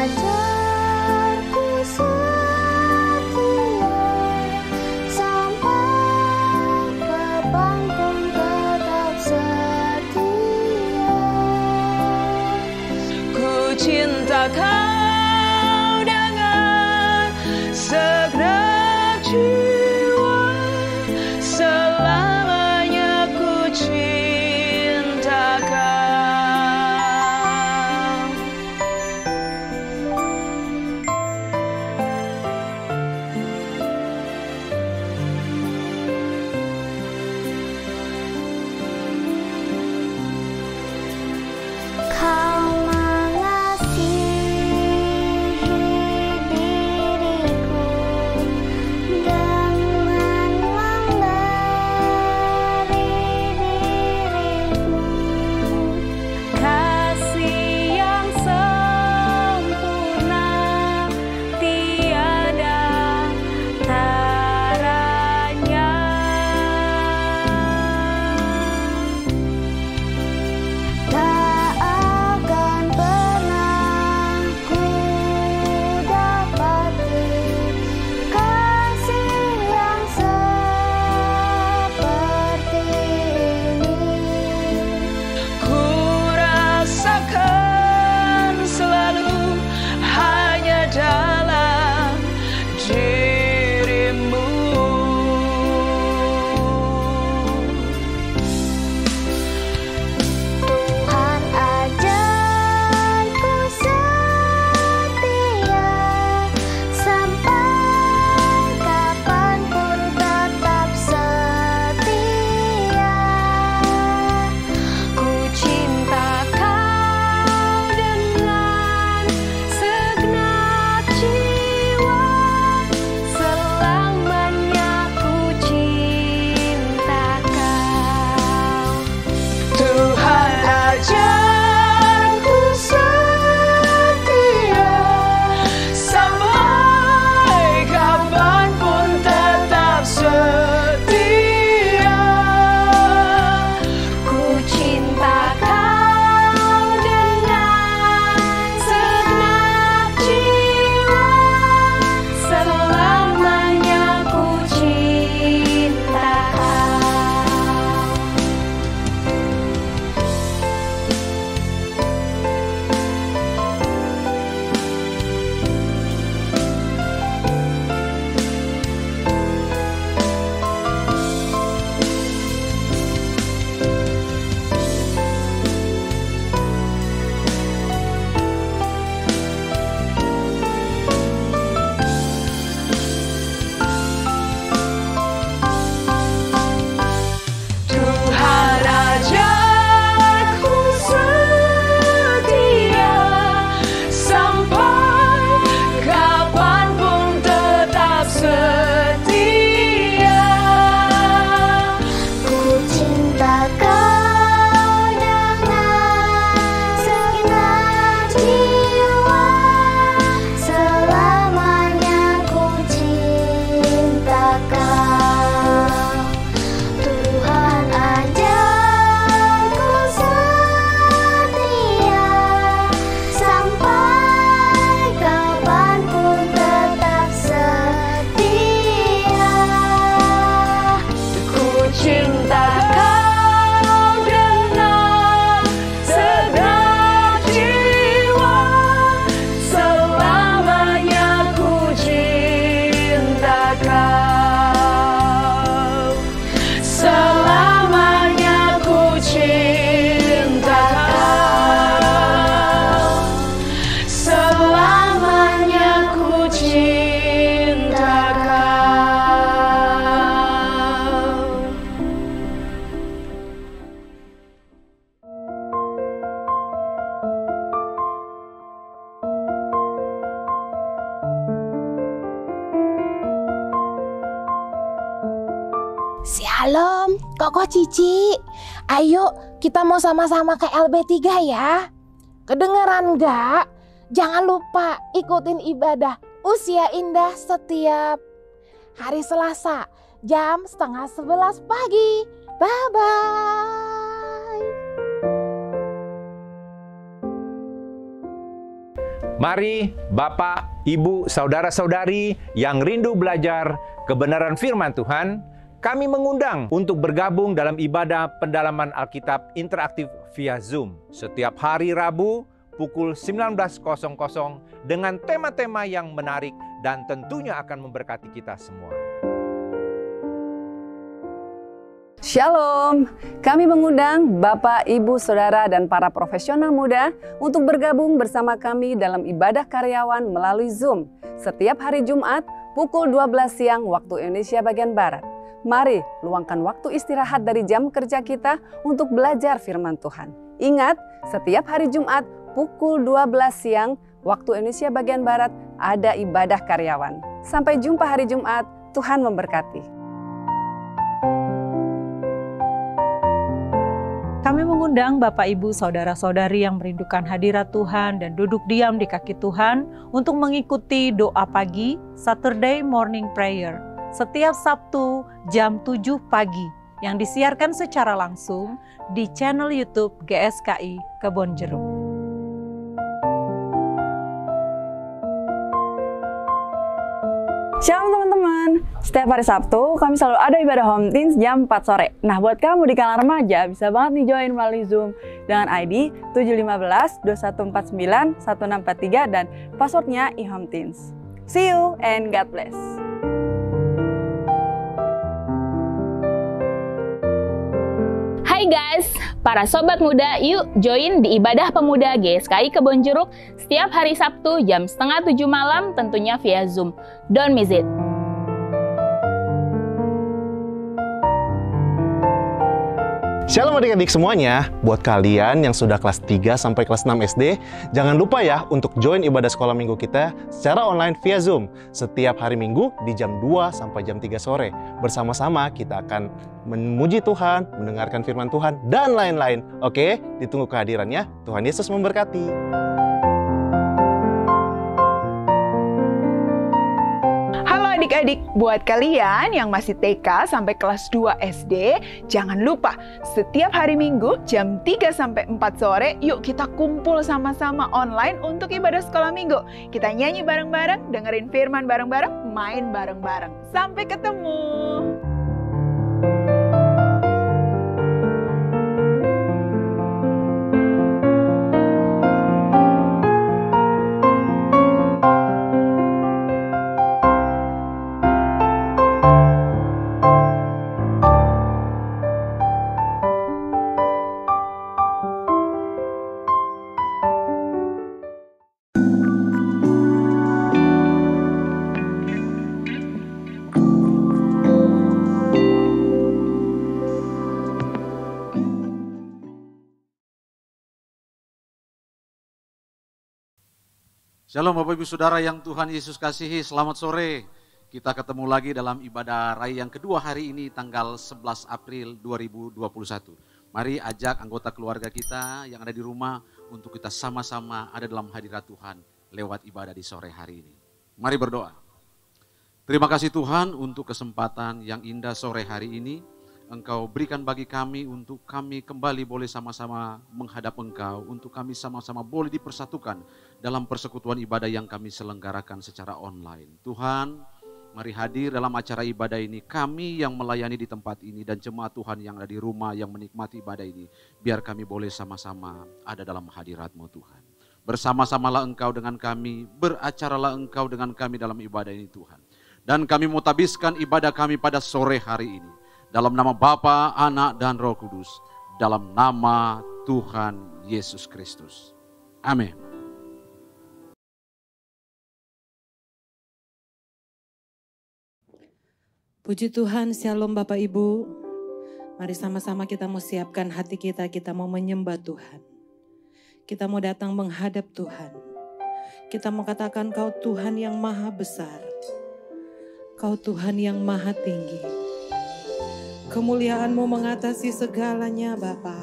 ajarku setia, sampai kapanpun tetap setia. Ku cinta kau dengan segenap jiwa, selamanya ku cinta kau. Kau mengasihi diriku dengan memberi dirimu Kasih yang sempurna, tiada taranya. tak akan pernah ku dapati kasih yang seperti ini. Ku rasakan selalu hanya dalam dirimu. Tuhan ajarku setia, sampai kapanpun tetap setia. Ku cinta kau dengan segenap jiwa, selamanya ku cinta kau. Tuhan ajarku setia, sampai kapanpun tetap setia. Ku cinta kau dengan segenap jiwa, selamanya ku cinta kau. Tuhan ajarku setia, sampai kapanpun tetap setia. Ku cinta kau dengan segenap jiwa, selamanya ku cinta kau. Tuhan ajarku setia, sampai kapanpun tetap setia. Ku cinta kau dengan segenap jiwa, selamanya ku cinta kau. Selamanya ku cinta kau. Selamanya ku cinta kau. Shalom, Koko Cici. Ayo kita mau sama-sama ke LB3 ya. Kedengeran nggak? Jangan lupa ikutin ibadah Usia Indah setiap hari Selasa jam 10:30 pagi. Bye-bye. Mari Bapak, Ibu, Saudara-saudari yang rindu belajar kebenaran firman Tuhan, kami mengundang untuk bergabung dalam ibadah pendalaman Alkitab interaktif via Zoom setiap hari Rabu pukul 19.00 dengan tema-tema yang menarik dan tentunya akan memberkati kita semua. Shalom, kami mengundang Bapak, Ibu, Saudara, dan para profesional muda untuk bergabung bersama kami dalam ibadah karyawan melalui Zoom setiap hari Jumat pukul 12 siang waktu Indonesia bagian Barat. Mari luangkan waktu istirahat dari jam kerja kita untuk belajar firman Tuhan. Ingat, setiap hari Jumat pukul 12 siang waktu Indonesia bagian Barat ada ibadah karyawan. Sampai jumpa hari Jumat, Tuhan memberkati. Kami mengundang Bapak, Ibu, Saudara-saudari yang merindukan hadirat Tuhan dan duduk diam di kaki Tuhan untuk mengikuti doa pagi Saturday Morning Prayer setiap Sabtu jam 7 pagi yang disiarkan secara langsung di channel YouTube GSKI Kebonjeruk. Shalom teman-teman, setiap hari Sabtu kami selalu ada ibadah Home Teens jam 4 sore. Nah buat kamu di kalangan remaja bisa banget nih join melalui Zoom dengan ID 715-2149-1643 dan passwordnya iHomeTeens. See you and God bless. Hai guys, para sobat muda, yuk join di ibadah pemuda GSKI Kebonjeruk setiap hari Sabtu jam 6:30 malam tentunya via Zoom. Don't miss it. Shalom adik-adik semuanya, buat kalian yang sudah kelas 3 sampai kelas 6 SD, jangan lupa ya untuk join ibadah sekolah minggu kita secara online via Zoom setiap hari Minggu di jam 2 sampai jam 3 sore. Bersama-sama kita akan memuji Tuhan, mendengarkan firman Tuhan, dan lain-lain. Oke, ditunggu kehadirannya. Tuhan Yesus memberkati. Adik-adik, buat kalian yang masih TK sampai kelas 2 SD, jangan lupa setiap hari Minggu jam 3 sampai 4 sore, yuk kita kumpul sama-sama online untuk ibadah sekolah minggu. Kita nyanyi bareng-bareng, dengerin firman bareng-bareng, main bareng-bareng. Sampai ketemu! Shalom Bapak Ibu Saudara yang Tuhan Yesus kasihi, selamat sore. Kita ketemu lagi dalam ibadah raya yang kedua hari ini tanggal 11 April 2021. Mari ajak anggota keluarga kita yang ada di rumah untuk kita sama-sama ada dalam hadirat Tuhan lewat ibadah di sore hari ini. Mari berdoa. Terima kasih Tuhan untuk kesempatan yang indah sore hari ini. Engkau berikan bagi kami untuk kami kembali boleh sama-sama menghadap Engkau, untuk kami sama-sama boleh dipersatukan dalam persekutuan ibadah yang kami selenggarakan secara online. Tuhan, mari hadir dalam acara ibadah ini, kami yang melayani di tempat ini dan jemaat Tuhan yang ada di rumah yang menikmati ibadah ini, biar kami boleh sama-sama ada dalam hadirat-Mu Tuhan. Bersama-samalah Engkau dengan kami, beracaralah Engkau dengan kami dalam ibadah ini Tuhan. Dan kami mau tabiskan ibadah kami pada sore hari ini. Dalam nama Bapa, Anak, dan Roh Kudus. Dalam nama Tuhan Yesus Kristus. Amin. Puji Tuhan, Shalom Bapak Ibu. Mari sama-sama kita mau siapkan hati kita mau menyembah Tuhan. Kita mau datang menghadap Tuhan. Kita mau katakan Kau Tuhan yang maha besar. Kau Tuhan yang maha tinggi. Kemuliaan-Mu mengatasi segalanya Bapa.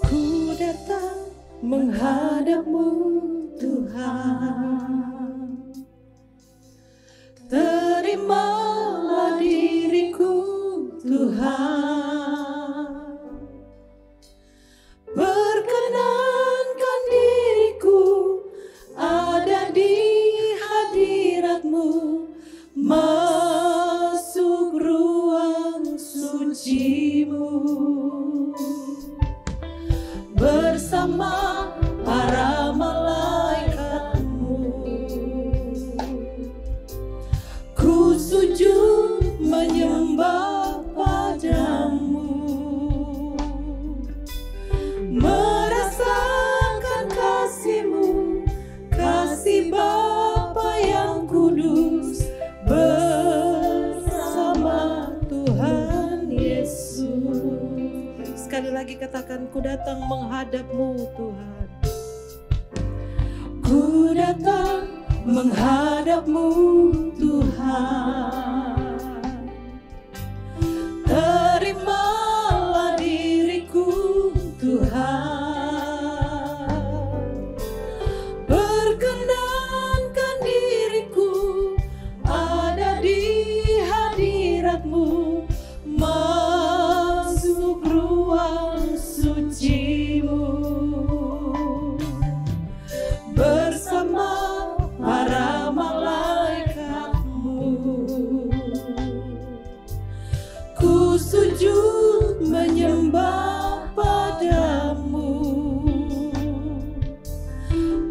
Ku datang menghadap-Mu Tuhan. Terimalah diriku Tuhan. Berkenan lagi katakan, ku datang menghadap-Mu Tuhan. Ku datang menghadap-Mu Tuhan. Terimalah diriku Tuhan. Perkenankan diriku ada di hadirat-Mu, masuk ruang suci-Mu bersama para malaikat-Mu. Ku sujud menyembah padamu,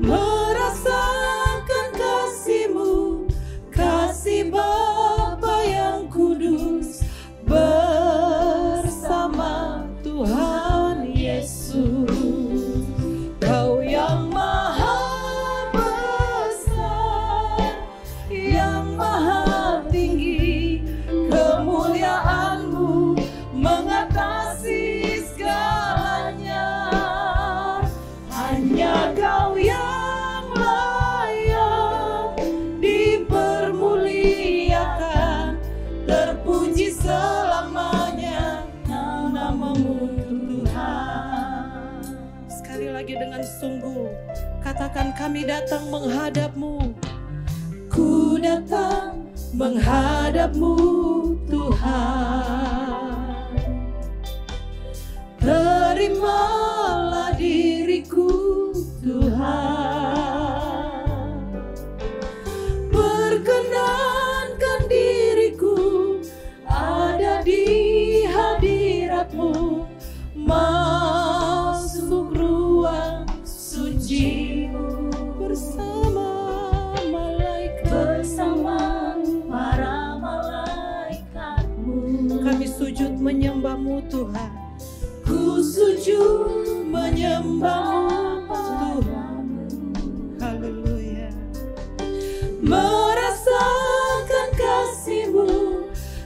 merasakan kasih-Mu, kasih Bapa yang kudus bersama Tuhan Yesus. Kau yang maha besar, yang maha tinggi, kemuliaan-Mu mengatasi segalanya. Hanya Kau yang layak dipermuliakan, terpuji selamanya nama-Mu Tuhan. Sekali lagi dengan sungguh katakan, kami datang menghadap-Mu. Ku datang menghadap-Mu Tuhan. Terimalah diriku Tuhan. Perkenankan diriku ada di hadirat-Mu, masuk ruang suci-Mu bersama para malaikat-Mu. Kami sujud menyembah-Mu Tuhan. Ku sujud menyembah-Mu Tuhan. Haleluya. Merasakan kasih-Mu,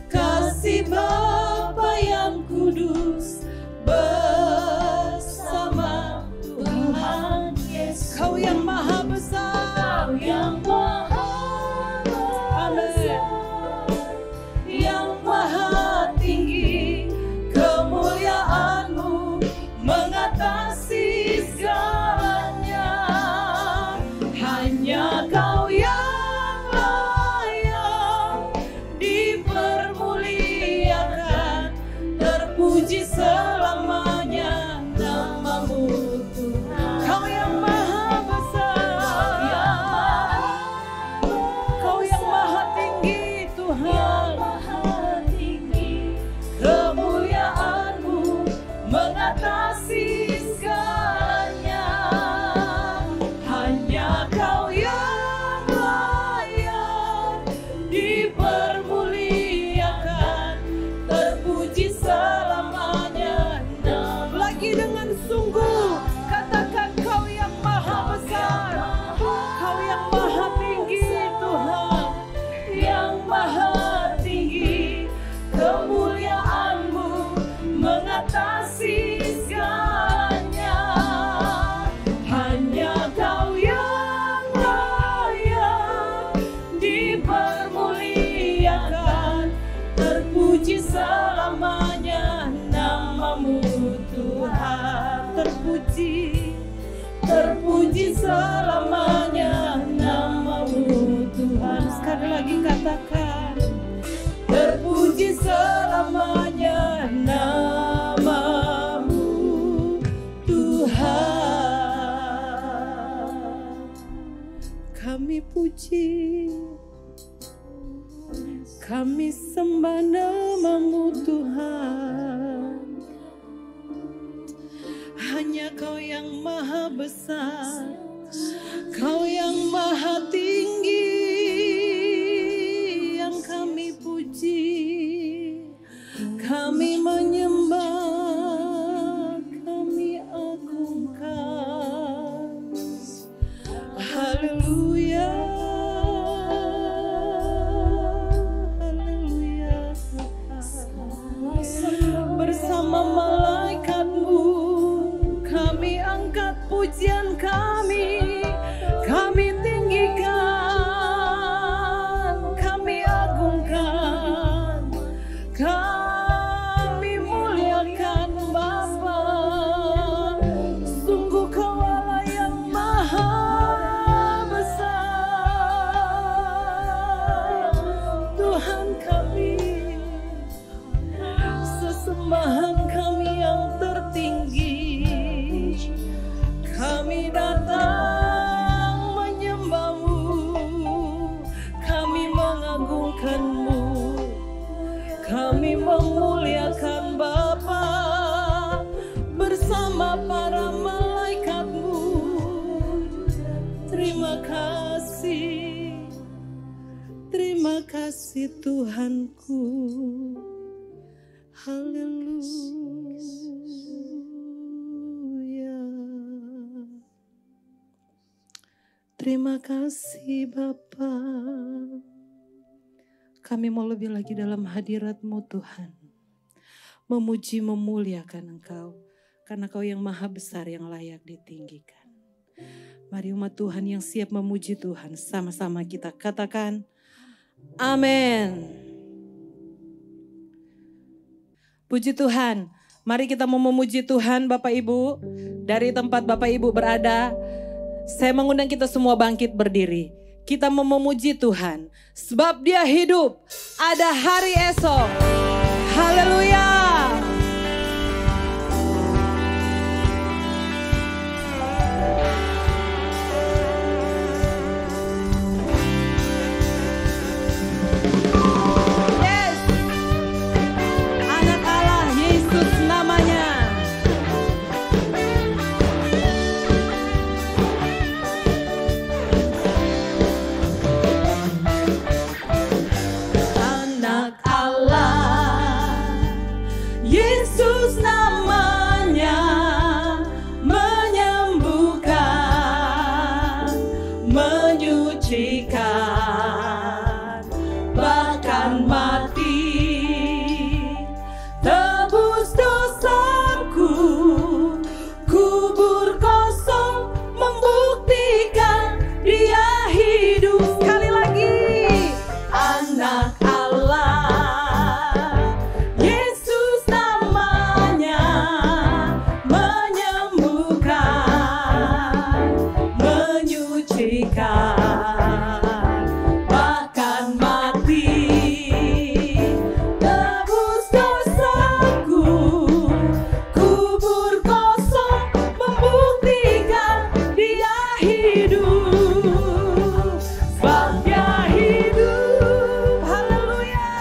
kasih Bapa yang kudus bersama Tuhan Yesus. Kau yang maha besar, Kau yang maha besar, yang maha tinggi, kemuliaan-Mu mengatasi segalanya. Hanya Kau yang layak dipermuliakan, terpuji selamanya nama-Mu Tuhan. Kau yang maha besar, Kau yang maha tinggi Tuhan, kemuliaan-Mu mengatasi segalanya. Hanya Kau yang layak dipermuliakan, terpuji selamanya. Lagi dengan sungguh katakan, Kau yang maha besar, Kau yang maha tinggi Tuhan, yang maha tinggi, kemuliaan-Mu mengatasi segalanya. Hanya Kau yang layak dipermuliakan, terpuji selamanya nama-Mu Tuhan. Terpuji selamanya nama-Mu Tuhan. Sekali lagi katakan, terpuji selamanya nama-Mu Tuhan. Kami puji, kami sembah nama-Mu Tuhan. Hanya Kau yang maha besar, Kau yang maha tinggi, yang kami puji, kami menyembah, kami agungkan. Haleluya, haleluya. Bersama malaikat-Mu Kami angkat pujian kami tinggikan, kami agungkan, kami muliakan Bapa. Sungguh Kau Allah yang maha besar, Tuhan kami, sesembahan kami yang tertinggi. Kami datang menyembah-Mu, kami mengagungkan-Mu, kami memuliakan Bapa bersama para malaikat-Mu. Terima kasih Tuhanku. Haleluya. Terima kasih Bapa. Kami mau lebih lagi dalam hadirat-Mu Tuhan. Memuji, memuliakan Engkau. Karena Kau yang maha besar yang layak ditinggikan. Mari umat Tuhan yang siap memuji Tuhan. Sama-sama kita katakan amin. Puji Tuhan. Mari kita mau memuji Tuhan Bapak Ibu. Dari tempat Bapak Ibu berada. Saya mengundang kita semua bangkit berdiri. Kita mau memuji Tuhan. Sebab Dia hidup. Ada hari esok. Haleluya. Yes. Anak Allah Yesus namanya. Anak Allah Yesus namanya, menyembuhkan, menyucikan, bahkan mati, tebus dosaku, kubur kosong membuktikan Dia hidup. Sekali lagi, anak Allah Yesus namanya, menyembuhkan, menyucikan, bahkan mati, tebus dosaku, kubur kosong membuktikan Dia hidup. Sebab Dia hidup, haleluya.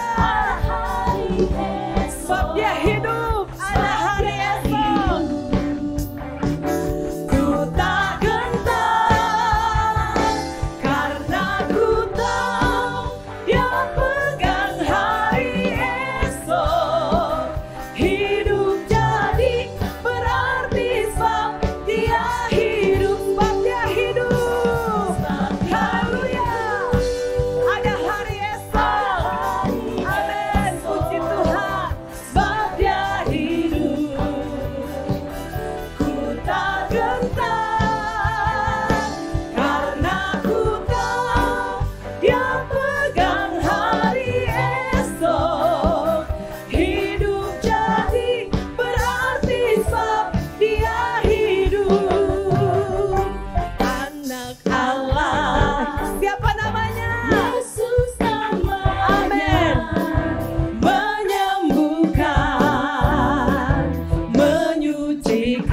Sebab Dia hidup, ada hari esok. Ku tak gentar, karena ku tahu Dia pegang hari esok. Hidup jadi berarti sebab Dia hidup. Sebab Dia hidup, haleluya. Ada hari esok, amin. Puji Tuhan, sebab Dia hidup. Ku tak gentar, karena ku tahu Dia pegang hari esok. Hidup jadi berarti sebab Dia hidup. Anak Allah, siapa namanya? Yesus namanya. Menyembuhkan, menyucikan,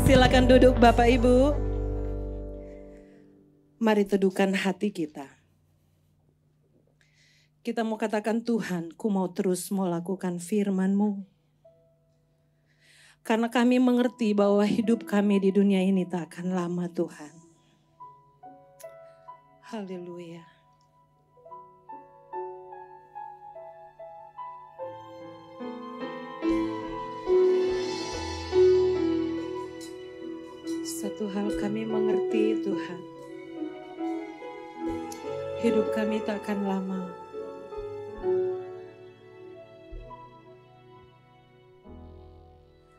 Silakan duduk Bapak Ibu. Mari teduhkan hati kita. Kita mau katakan, Tuhan, ku mau terus mau lakukan firman-Mu. Karena kami mengerti bahwa hidup kami di dunia ini tak akan lama, Tuhan. Haleluya. Satu hal kami mengerti, Tuhan. Hidup kami tak akan lama.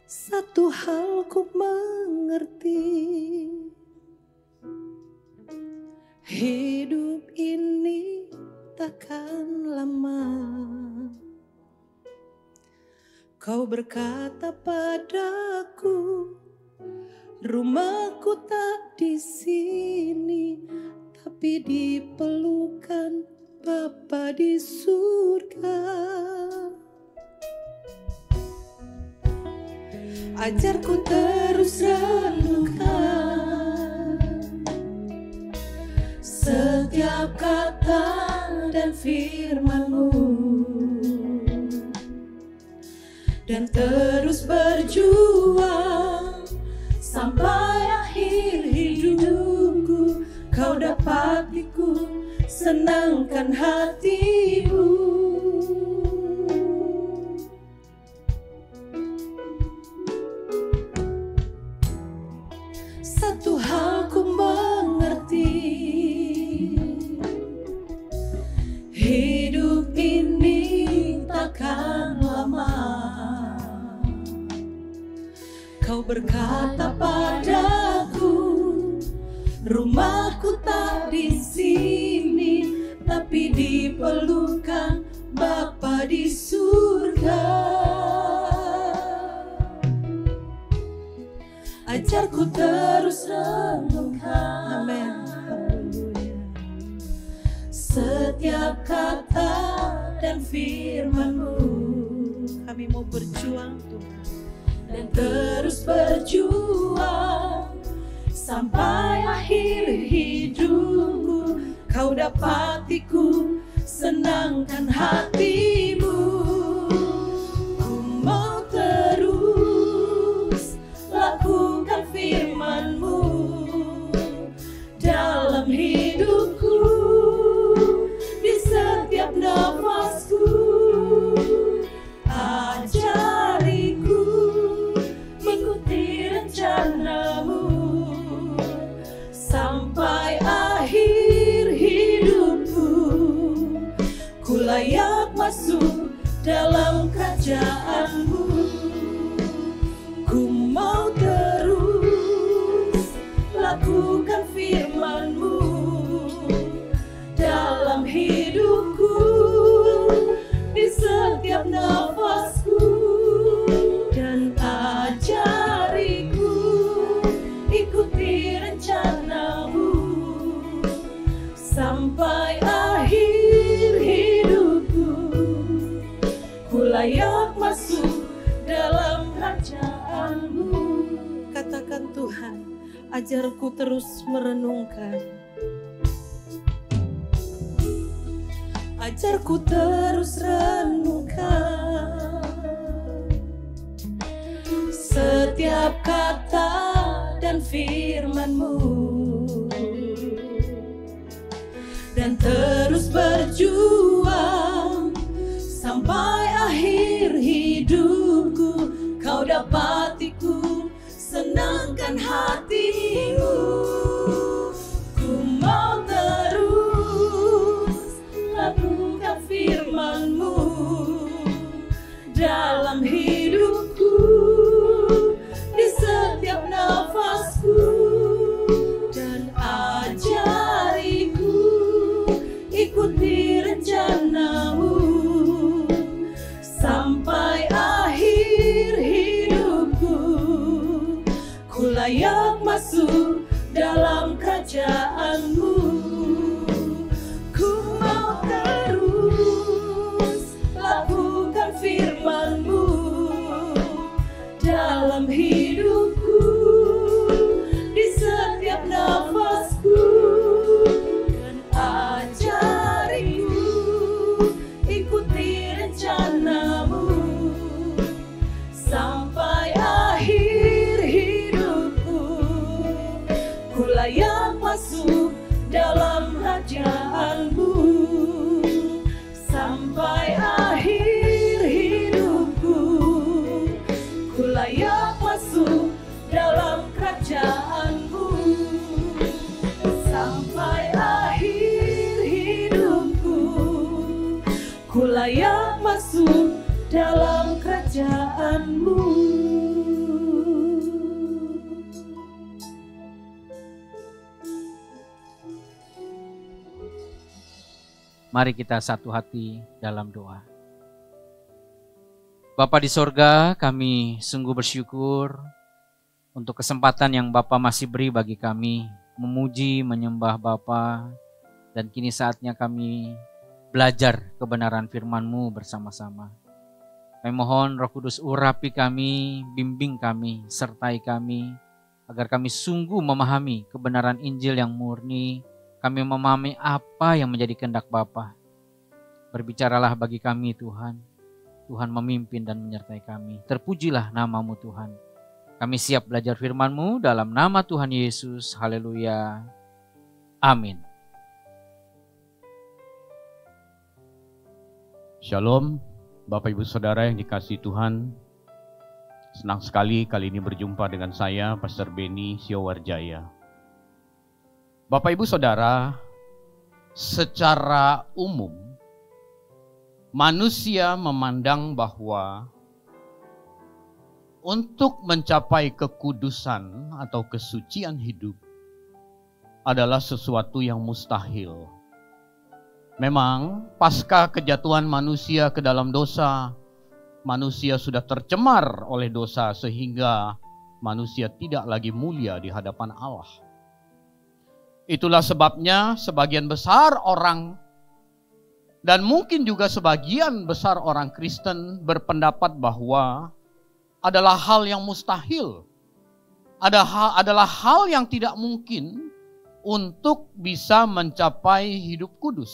Satu hal ku mengerti. Hidup ini takkan lama. Kau berkata padaku, rumahku tak di sini, tapi di pelukan Bapa di surga. Ajarku terus renungkan setiap kata dan firman-Mu, dan terus berjuang sampai akhir hidupku. Kau dapatiku senangkan hati-Mu. Satu hal ku mengerti, hidup ini takkan lama. Kau berkata padaku, rumahku tak di sini, tapi di pelukan Bapa di surga. Ajarku terus renungkan, amin, haleluya, setiap kata dan firman-Mu. Kami mau berjuang, Tuhan, dan terus berjuang sampai akhir hidupku. Kau dapatiku senangkan hati-Mu. Ku mau terus lakukan firman-Mu dalam hidupku, di setiap nafasku. Ajariku mengikuti rencana-Mu sampai akhir hidupku. Ku layak masuk dalam kerajaan-Mu. Ku mau terus lakukan firman-Mu dalam hidupku, di setiap nafasku, dan ajariku ikuti rencana-Mu sampai akhir hidupku. Ku layak masuk dalam kerajaan-Mu. Katakan, Tuhan, ajarku terus merenungkan. Ajarku terus renungkan setiap kata dan firman-Mu, dan terus berjuang sampai akhir hidupku. Kau dapatiku senangkan hati-Mu. Ku mau terus lakukan firman-Mu dalam hidupku, di setiap nafasku, dan ajariku ikuti rencana-Mu sampai akhir hidupku. Ku layak masuk dalam kerajaan-Mu. Ku mau terus lakukan firman-Mu dalam hidupku, dalam kerajaan-Mu sampai akhir hidupku. Ku layak masuk dalam kerajaan-Mu sampai akhir hidupku. Ku layak masuk dalam kerajaan-Mu. Mari kita satu hati dalam doa. Bapa di sorga, kami sungguh bersyukur untuk kesempatan yang Bapa masih beri bagi kami memuji, menyembah Bapa, dan kini saatnya kami belajar kebenaran firman-Mu bersama-sama. Kami mohon Roh Kudus urapi kami, bimbing kami, sertai kami, agar kami sungguh memahami kebenaran Injil yang murni. Kami memahami apa yang menjadi kehendak Bapa. Berbicaralah bagi kami Tuhan. Tuhan memimpin dan menyertai kami. Terpujilah nama-Mu Tuhan. Kami siap belajar firman-Mu dalam nama Tuhan Yesus. Haleluya. Amin. Shalom, Bapak Ibu Saudara yang dikasihi Tuhan. Senang sekali kali ini berjumpa dengan saya, Pastor Beni Siowarjaya. Bapak Ibu Saudara, secara umum manusia memandang bahwa untuk mencapai kekudusan atau kesucian hidup adalah sesuatu yang mustahil. Memang pasca kejatuhan manusia ke dalam dosa, manusia sudah tercemar oleh dosa sehingga manusia tidak lagi mulia di hadapan Allah. Itulah sebabnya sebagian besar orang dan mungkin juga sebagian besar orang Kristen berpendapat bahwa adalah hal yang mustahil. Adalah hal yang tidak mungkin untuk bisa mencapai hidup kudus.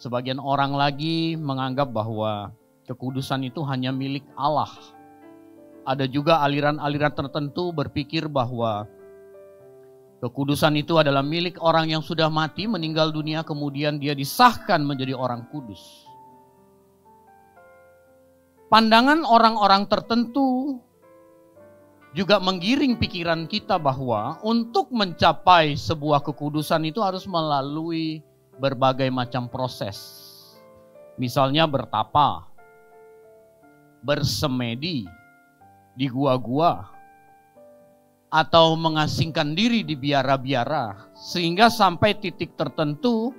Sebagian orang lagi menganggap bahwa kekudusan itu hanya milik Allah. Ada juga aliran-aliran tertentu berpikir bahwa kekudusan itu adalah milik orang yang sudah mati, meninggal dunia, kemudian dia disahkan menjadi orang kudus. Pandangan orang-orang tertentu juga menggiring pikiran kita bahwa untuk mencapai sebuah kekudusan itu harus melalui berbagai macam proses. Misalnya bertapa, bersemedi di gua-gua, atau mengasingkan diri di biara-biara, sehingga sampai titik tertentu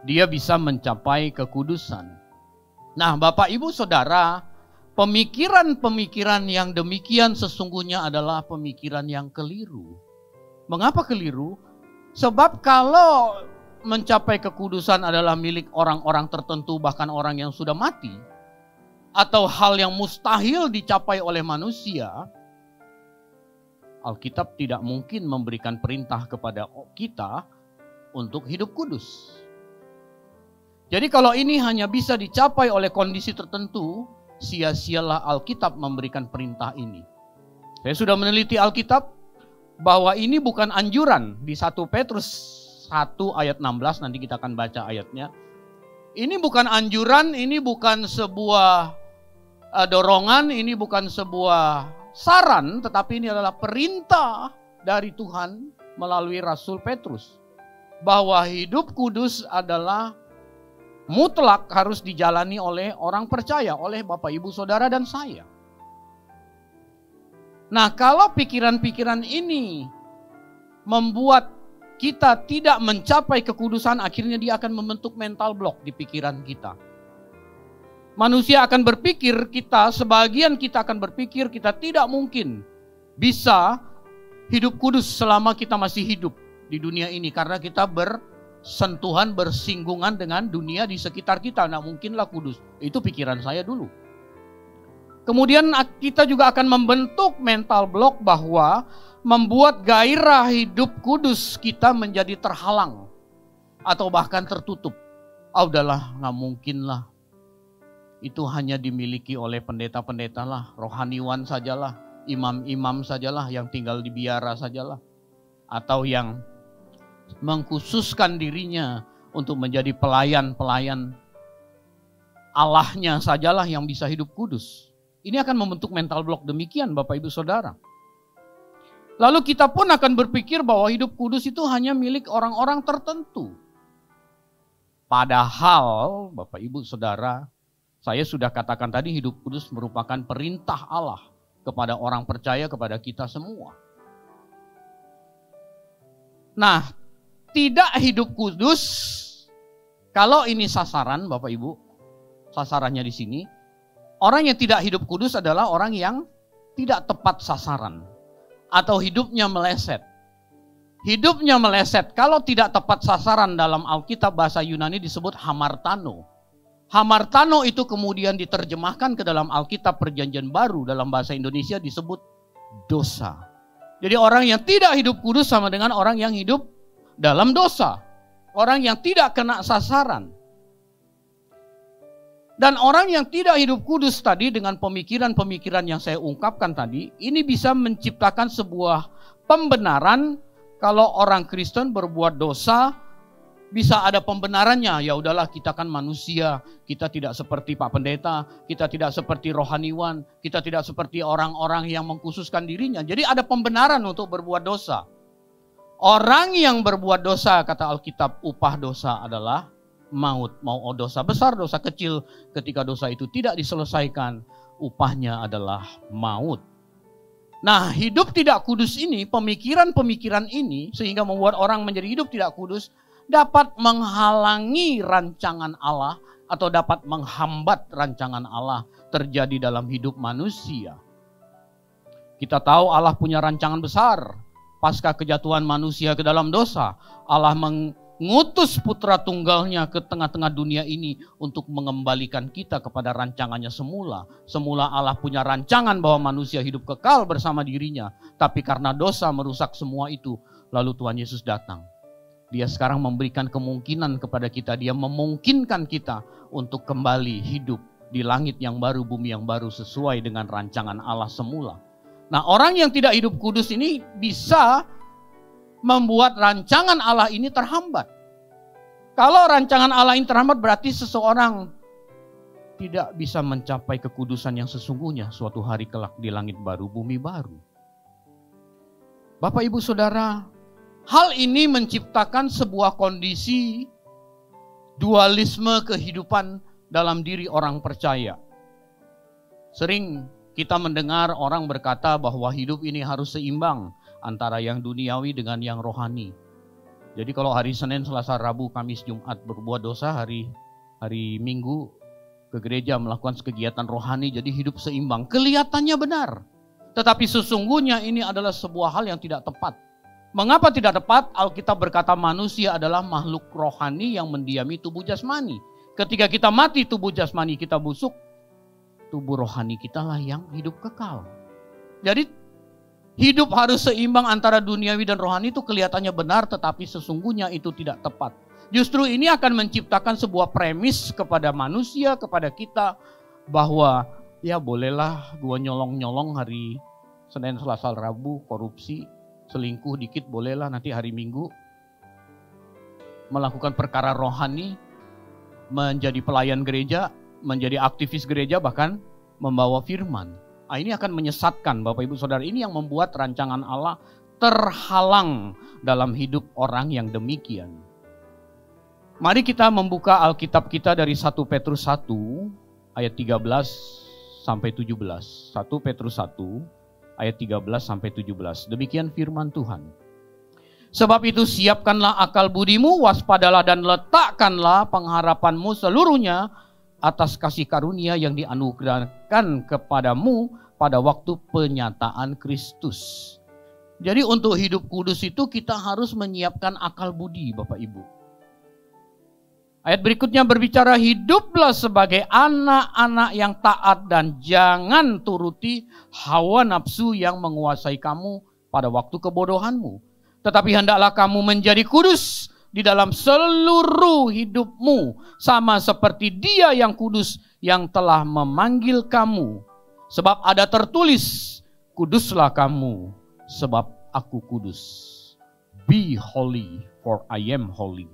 dia bisa mencapai kekudusan. Nah, Bapak Ibu Saudara, pemikiran-pemikiran yang demikian sesungguhnya adalah pemikiran yang keliru. Mengapa keliru? Sebab kalau mencapai kekudusan adalah milik orang-orang tertentu, bahkan orang yang sudah mati, atau hal yang mustahil dicapai oleh manusia, Alkitab tidak mungkin memberikan perintah kepada kita untuk hidup kudus. Jadi kalau ini hanya bisa dicapai oleh kondisi tertentu, sia-sialah Alkitab memberikan perintah ini. Saya sudah meneliti Alkitab bahwa ini bukan anjuran. Di 1 Petrus 1 ayat 16, nanti kita akan baca ayatnya. Ini bukan anjuran, ini bukan sebuah dorongan, ini bukan sebuah saran, tetapi ini adalah perintah dari Tuhan melalui Rasul Petrus. Bahwa hidup kudus adalah mutlak harus dijalani oleh orang percaya, oleh Bapak Ibu Saudara dan saya. Nah, kalau pikiran-pikiran ini membuat kita tidak mencapai kekudusan, akhirnya dia akan membentuk mental block di pikiran kita. Manusia akan berpikir sebagian kita akan berpikir kita tidak mungkin bisa hidup kudus selama kita masih hidup di dunia ini. Karena kita bersentuhan, bersinggungan dengan dunia di sekitar kita. Nah, mungkinlah kudus. Itu pikiran saya dulu. Kemudian kita juga akan membentuk mental block bahwa membuat gairah hidup kudus kita menjadi terhalang. Atau bahkan tertutup. Udahlah, gak mungkin lah. Itu hanya dimiliki oleh pendeta-pendeta lah, rohaniwan sajalah, imam-imam sajalah yang tinggal di biara sajalah. Atau yang mengkhususkan dirinya untuk menjadi pelayan-pelayan Allahnya sajalah yang bisa hidup kudus. Ini akan membentuk mental block demikian Bapak Ibu Saudara. Lalu kita pun akan berpikir bahwa hidup kudus itu hanya milik orang-orang tertentu. Padahal Bapak Ibu Saudara, saya sudah katakan tadi hidup kudus merupakan perintah Allah kepada orang percaya, kepada kita semua. Nah, tidak hidup kudus, kalau ini sasaran Bapak Ibu, sasarannya di sini, orang yang tidak hidup kudus adalah orang yang tidak tepat sasaran. Atau hidupnya meleset. Hidupnya meleset, kalau tidak tepat sasaran dalam Alkitab bahasa Yunani disebut hamartano. Hamartano itu kemudian diterjemahkan ke dalam Alkitab Perjanjian Baru dalam bahasa Indonesia disebut dosa. Jadi orang yang tidak hidup kudus sama dengan orang yang hidup dalam dosa. Orang yang tidak kena sasaran. Dan orang yang tidak hidup kudus tadi dengan pemikiran-pemikiran yang saya ungkapkan tadi, ini bisa menciptakan sebuah pembenaran kalau orang Kristen berbuat dosa, bisa ada pembenarannya. Ya udahlah, kita kan manusia, kita tidak seperti Pak Pendeta, kita tidak seperti rohaniwan, kita tidak seperti orang-orang yang mengkhususkan dirinya. Jadi ada pembenaran untuk berbuat dosa. Orang yang berbuat dosa, kata Alkitab, upah dosa adalah maut. Mau dosa besar, dosa kecil, ketika dosa itu tidak diselesaikan, upahnya adalah maut. Nah, hidup tidak kudus ini, pemikiran-pemikiran ini, sehingga membuat orang menjadi hidup tidak kudus, dapat menghalangi rancangan Allah, atau dapat menghambat rancangan Allah terjadi dalam hidup manusia. Kita tahu Allah punya rancangan besar, pasca kejatuhan manusia ke dalam dosa, Allah mengutus putra tunggalnya ke tengah-tengah dunia ini untuk mengembalikan kita kepada rancangannya semula. Semula Allah punya rancangan bahwa manusia hidup kekal bersama dirinya. Tapi karena dosa merusak semua itu, lalu Tuhan Yesus datang. Dia sekarang memberikan kemungkinan kepada kita. Dia memungkinkan kita untuk kembali hidup di langit yang baru, bumi yang baru sesuai dengan rancangan Allah semula. Nah, orang yang tidak hidup kudus ini bisa membuat rancangan Allah ini terhambat. Kalau rancangan Allah ini terhambat berarti seseorang tidak bisa mencapai kekudusan yang sesungguhnya suatu hari kelak di langit baru, bumi baru. Bapak Ibu Saudara, hal ini menciptakan sebuah kondisi dualisme kehidupan dalam diri orang percaya. Sering kita mendengar orang berkata bahwa hidup ini harus seimbang antara yang duniawi dengan yang rohani. Jadi kalau hari Senin, Selasa, Rabu, Kamis, Jumat berbuat dosa, hari Minggu ke gereja melakukan kegiatan rohani, jadi hidup seimbang. Kelihatannya benar. Tetapi sesungguhnya ini adalah sebuah hal yang tidak tepat. Mengapa tidak tepat? Alkitab berkata manusia adalah makhluk rohani yang mendiami tubuh jasmani. Ketika kita mati, tubuh jasmani kita busuk, tubuh rohani kita lah yang hidup kekal. Jadi hidup harus seimbang antara duniawi dan rohani itu kelihatannya benar, tetapi sesungguhnya itu tidak tepat. Justru ini akan menciptakan sebuah premis kepada manusia, kepada kita, bahwa ya bolehlah gua nyolong-nyolong hari Senin, Selasa, Rabu, korupsi, selingkuh dikit bolehlah, nanti hari Minggu melakukan perkara rohani, menjadi pelayan gereja, menjadi aktivis gereja, bahkan membawa firman. Nah, ini akan menyesatkan Bapak Ibu Saudara. Ini yang membuat rancangan Allah terhalang dalam hidup orang yang demikian. Mari kita membuka Alkitab kita dari 1 Petrus 1 ayat 13 sampai 17. 1 Petrus 1 ayat 13 sampai 17. Demikian firman Tuhan. Sebab itu siapkanlah akal budimu, waspadalah dan letakkanlah pengharapanmu seluruhnya atas kasih karunia yang dianugerahkan kepadamu pada waktu penyataan Kristus. Jadi untuk hidup kudus itu kita harus menyiapkan akal budi, Bapak Ibu. Ayat berikutnya berbicara, hiduplah sebagai anak-anak yang taat dan jangan turuti hawa nafsu yang menguasai kamu pada waktu kebodohanmu. Tetapi hendaklah kamu menjadi kudus di dalam seluruh hidupmu, sama seperti Dia yang kudus yang telah memanggil kamu. Sebab ada tertulis, kuduslah kamu sebab aku kudus. Be holy, for I am holy.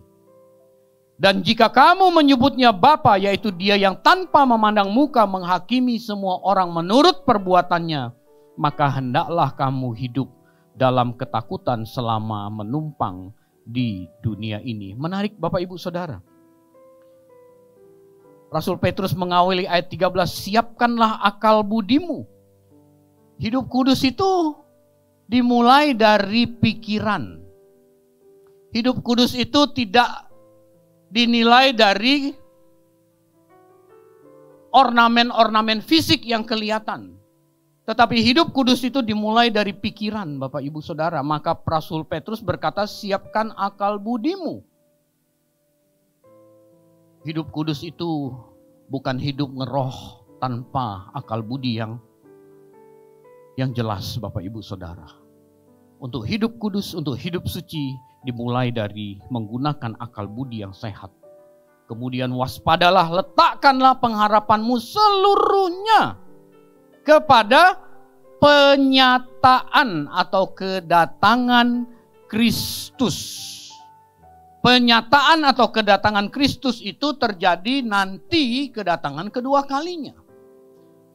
Dan jika kamu menyebutnya Bapa, yaitu Dia yang tanpa memandang muka menghakimi semua orang menurut perbuatannya, maka hendaklah kamu hidup dalam ketakutan selama menumpang di dunia ini. Menarik Bapak Ibu Saudara. Rasul Petrus mengawali ayat 13, siapkanlah akal budimu. Hidup kudus itu dimulai dari pikiran. Hidup kudus itu tidak dinilai dari ornamen-ornamen fisik yang kelihatan. Tetapi hidup kudus itu dimulai dari pikiran, Bapak Ibu Saudara. Maka Rasul Petrus berkata, siapkan akal budimu. Hidup kudus itu bukan hidup ngeroh tanpa akal budi yang jelas, Bapak Ibu Saudara. Untuk hidup kudus, untuk hidup suci, dimulai dari menggunakan akal budi yang sehat. Kemudian waspadalah, letakkanlah pengharapanmu seluruhnya kepada penyataan atau kedatangan Kristus. Penyataan atau kedatangan Kristus itu terjadi nanti kedatangan kedua kalinya.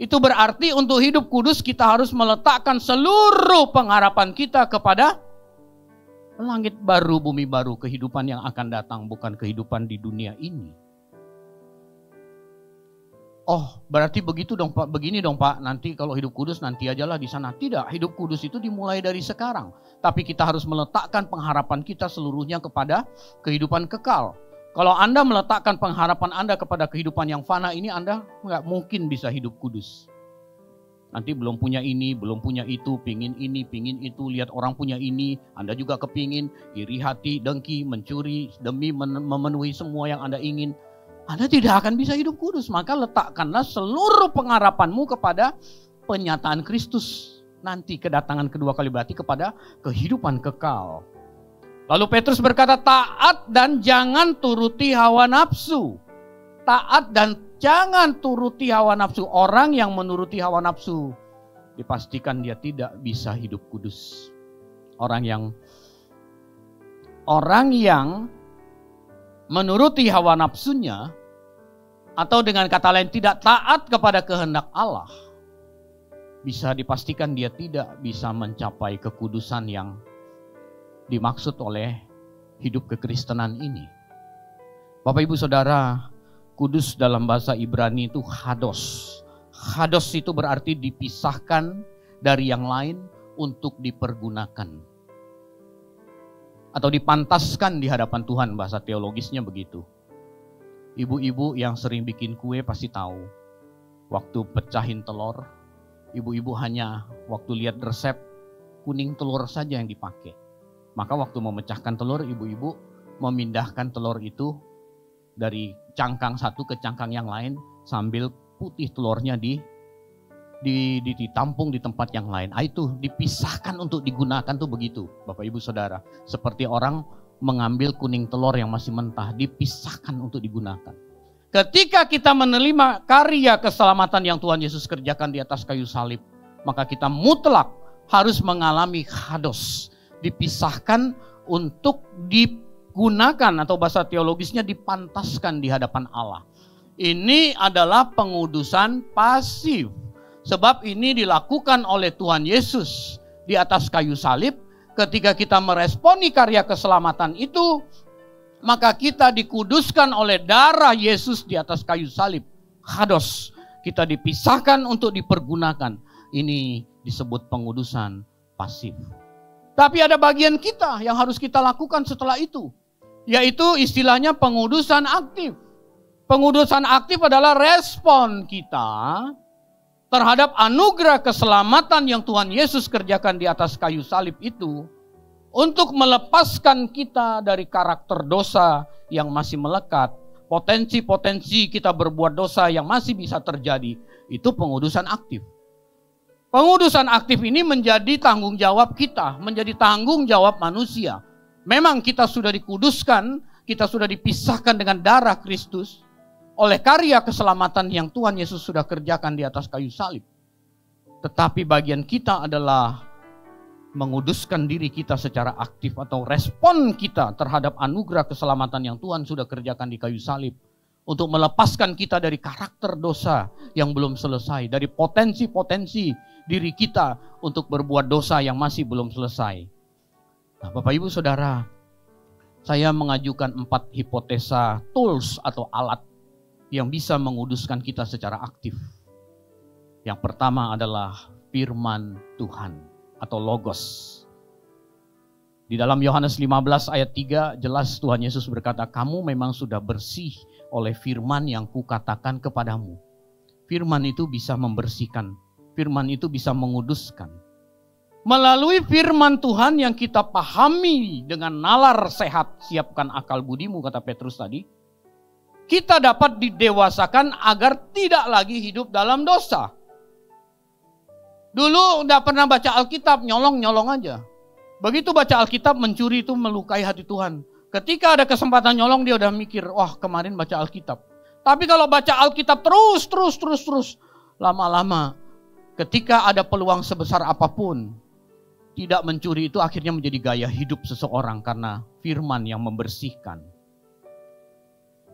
Itu berarti untuk hidup kudus kita harus meletakkan seluruh pengharapan kita kepada langit baru, bumi baru, kehidupan yang akan datang, bukan kehidupan di dunia ini. Oh, berarti begitu dong Pak, begini dong Pak, nanti kalau hidup kudus nanti ajalah di sana. Tidak, hidup kudus itu dimulai dari sekarang. Tapi kita harus meletakkan pengharapan kita seluruhnya kepada kehidupan kekal. Kalau Anda meletakkan pengharapan Anda kepada kehidupan yang fana ini, Anda nggak mungkin bisa hidup kudus. Nanti belum punya ini, belum punya itu, pingin ini, pingin itu, lihat orang punya ini, Anda juga kepingin, iri hati, dengki, mencuri, demi memenuhi semua yang Anda ingin. Anda tidak akan bisa hidup kudus, maka letakkanlah seluruh pengharapanmu kepada penyataan Kristus. Nanti kedatangan kedua kali, berarti kepada kehidupan kekal. Lalu Petrus berkata, taat dan jangan turuti hawa nafsu. Taat dan jangan turuti hawa nafsu. Orang yang menuruti hawa nafsu, dipastikan dia tidak bisa hidup kudus. Orang yang menuruti hawa nafsunya, atau dengan kata lain tidak taat kepada kehendak Allah, bisa dipastikan dia tidak bisa mencapai kekudusan yang dimaksud oleh hidup kekristenan ini. Bapak Ibu Saudara, kudus dalam bahasa Ibrani itu hados. Hados itu berarti dipisahkan dari yang lain untuk dipergunakan. Atau dipantaskan di hadapan Tuhan, bahasa teologisnya begitu. Ibu-ibu yang sering bikin kue pasti tahu. Waktu pecahin telur, ibu-ibu hanya waktu lihat resep, kuning telur saja yang dipakai. Maka waktu memecahkan telur, ibu-ibu memindahkan telur itu dari cangkang satu ke cangkang yang lain sambil putih telurnya ditampung di tempat yang lain. Itu dipisahkan untuk digunakan tuh begitu, Bapak Ibu Saudara. Seperti orang mengambil kuning telur yang masih mentah, dipisahkan untuk digunakan. Ketika kita menerima karya keselamatan yang Tuhan Yesus kerjakan di atas kayu salib, maka kita mutlak harus mengalami hados. Dipisahkan untuk digunakan, atau bahasa teologisnya dipantaskan di hadapan Allah. Ini adalah pengudusan pasif. Sebab ini dilakukan oleh Tuhan Yesus di atas kayu salib. Ketika kita meresponi karya keselamatan itu, maka kita dikuduskan oleh darah Yesus di atas kayu salib. Hados, kita dipisahkan untuk dipergunakan. Ini disebut pengudusan pasif. Tapi ada bagian kita yang harus kita lakukan setelah itu, yaitu istilahnya pengudusan aktif. Pengudusan aktif adalah respon kita terhadap anugerah keselamatan yang Tuhan Yesus kerjakan di atas kayu salib itu, untuk melepaskan kita dari karakter dosa yang masih melekat, potensi-potensi kita berbuat dosa yang masih bisa terjadi. Itu pengudusan aktif. Pengudusan aktif ini menjadi tanggung jawab kita, menjadi tanggung jawab manusia. Memang kita sudah dikuduskan, kita sudah dipisahkan dengan darah Kristus oleh karya keselamatan yang Tuhan Yesus sudah kerjakan di atas kayu salib. Tetapi bagian kita adalah menguduskan diri kita secara aktif atau respon kita terhadap anugerah keselamatan yang Tuhan sudah kerjakan di kayu salib. Untuk melepaskan kita dari karakter dosa yang belum selesai. Dari potensi-potensi diri kita untuk berbuat dosa yang masih belum selesai. Nah, Bapak Ibu Saudara, saya mengajukan 4 hipotesa tools atau alat yang bisa menguduskan kita secara aktif. Yang pertama adalah firman Tuhan atau logos. Di dalam Yohanes 15 ayat 3 jelas Tuhan Yesus berkata, kamu memang sudah bersih oleh firman yang kukatakan kepadamu. Firman itu bisa membersihkan, firman itu bisa menguduskan. Melalui firman Tuhan yang kita pahami dengan nalar sehat, siapkan akal budimu, kata Petrus tadi, kita dapat didewasakan agar tidak lagi hidup dalam dosa. Dulu udah pernah baca Alkitab, nyolong-nyolong aja. Begitu baca Alkitab, mencuri itu melukai hati Tuhan. Ketika ada kesempatan nyolong, dia udah mikir, wah kemarin baca Alkitab. Tapi kalau baca Alkitab terus, lama-lama, ketika ada peluang sebesar apapun, tidak mencuri itu akhirnya menjadi gaya hidup seseorang karena firman yang membersihkan.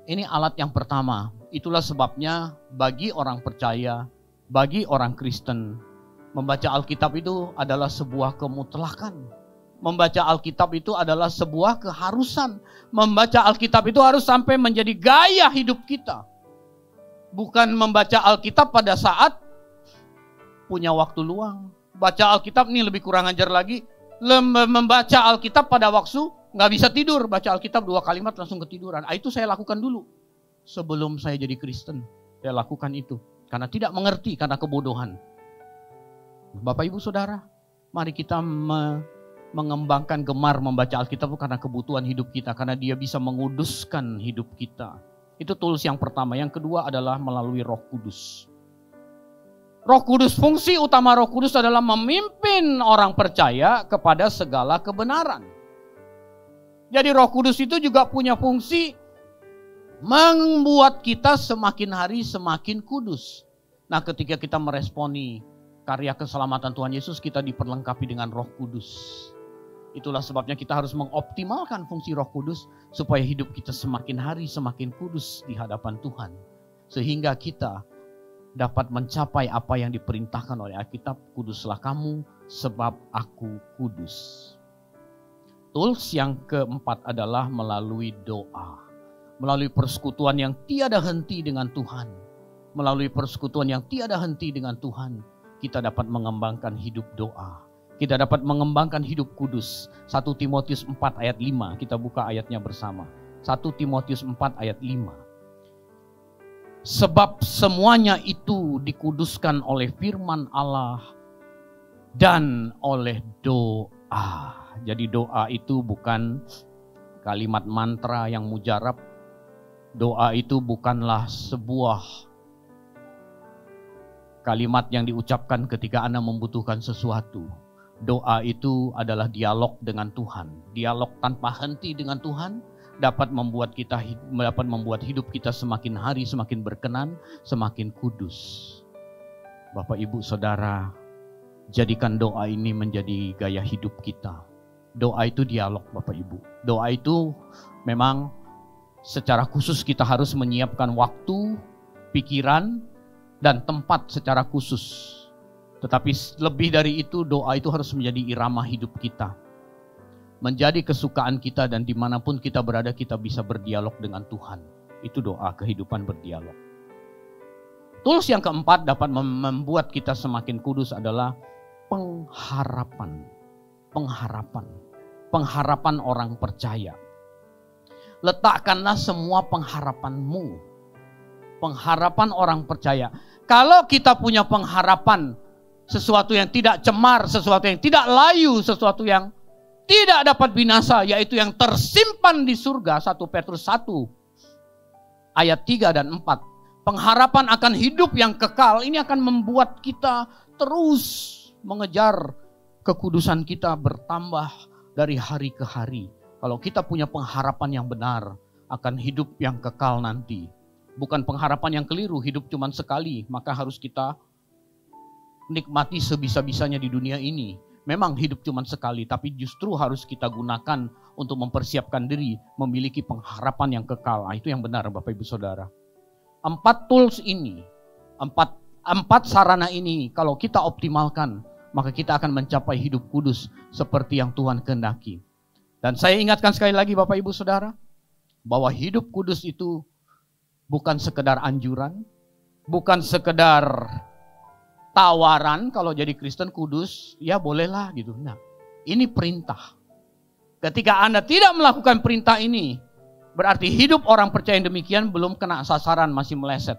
Ini alat yang pertama. Itulah sebabnya bagi orang percaya, bagi orang Kristen, membaca Alkitab itu adalah sebuah kemutlakan. Membaca Alkitab itu adalah sebuah keharusan. Membaca Alkitab itu harus sampai menjadi gaya hidup kita. Bukan membaca Alkitab pada saat punya waktu luang. Baca Alkitab ini lebih kurang ajar lagi. Membaca Alkitab pada waktu nggak bisa tidur. Baca Alkitab 2 kalimat langsung ketiduran. Itu saya lakukan dulu. Sebelum saya jadi Kristen. Saya lakukan itu. Karena tidak mengerti, karena kebodohan. Bapak Ibu Saudara, mari kita mengembangkan gemar membaca Alkitab karena kebutuhan hidup kita, karena dia bisa menguduskan hidup kita. Itu tools yang pertama. Yang kedua adalah melalui Roh Kudus. Roh Kudus, fungsi utama Roh Kudus adalah memimpin orang percaya kepada segala kebenaran. Jadi Roh Kudus itu juga punya fungsi membuat kita semakin hari semakin kudus. Nah, ketika kita meresponi karya keselamatan Tuhan Yesus, kita diperlengkapi dengan Roh Kudus. Itulah sebabnya kita harus mengoptimalkan fungsi Roh Kudus supaya hidup kita semakin hari semakin kudus di hadapan Tuhan. Sehingga kita dapat mencapai apa yang diperintahkan oleh Alkitab, kuduslah kamu sebab aku kudus. Tools yang keempat adalah melalui doa. Melalui persekutuan yang tiada henti dengan Tuhan. Melalui persekutuan yang tiada henti dengan Tuhan, kita dapat mengembangkan hidup doa. Kita dapat mengembangkan hidup kudus. 1 Timotius 4 ayat 5. Kita buka ayatnya bersama. 1 Timotius 4 ayat 5. Sebab semuanya itu dikuduskan oleh firman Allah dan oleh doa. Jadi doa itu bukan kalimat mantra yang mujarab. Doa itu bukanlah sebuah kalimat yang diucapkan ketika Anda membutuhkan sesuatu. Doa itu adalah dialog dengan Tuhan. Dialog tanpa henti dengan Tuhan dapat membuat hidup kita semakin hari semakin berkenan, semakin kudus. Bapak Ibu Saudara, jadikan doa ini menjadi gaya hidup kita. Doa itu dialog Bapak Ibu. Doa itu memang secara khusus kita harus menyiapkan waktu, pikiran, dan tempat secara khusus. Tetapi lebih dari itu, doa itu harus menjadi irama hidup kita. Menjadi kesukaan kita, dan dimanapun kita berada kita bisa berdialog dengan Tuhan. Itu doa, kehidupan berdialog. Tools yang keempat dapat membuat kita semakin kudus adalah pengharapan. Pengharapan orang percaya. Letakkanlah semua pengharapanmu. Pengharapan orang percaya. Kalau kita punya pengharapan, sesuatu yang tidak cemar, sesuatu yang tidak layu, sesuatu yang tidak dapat binasa, yaitu yang tersimpan di surga. 1 Petrus 1 ayat 3 dan 4. Pengharapan akan hidup yang kekal, ini akan membuat kita terus mengejar kekudusan kita bertambah dari hari ke hari. Kalau kita punya pengharapan yang benar akan hidup yang kekal nanti. Bukan pengharapan yang keliru, hidup cuma sekali, maka harus kita nikmati sebisa-bisanya di dunia ini. memang hidup cuma sekali, tapi justru harus kita gunakan untuk mempersiapkan diri, memiliki pengharapan yang kekal. Nah, itu yang benar Bapak Ibu Saudara. 4 tools ini, 4 sarana ini kalau kita optimalkan, maka kita akan mencapai hidup kudus seperti yang Tuhan kehendaki. Dan saya ingatkan sekali lagi Bapak Ibu Saudara, bahwa hidup kudus itu bukan sekedar anjuran, bukan sekedar tawaran kalau jadi Kristen kudus, ya bolehlah gitu. Nah, ini perintah. Ketika Anda tidak melakukan perintah ini, berarti hidup orang percaya yang demikian belum kena sasaran, masih meleset.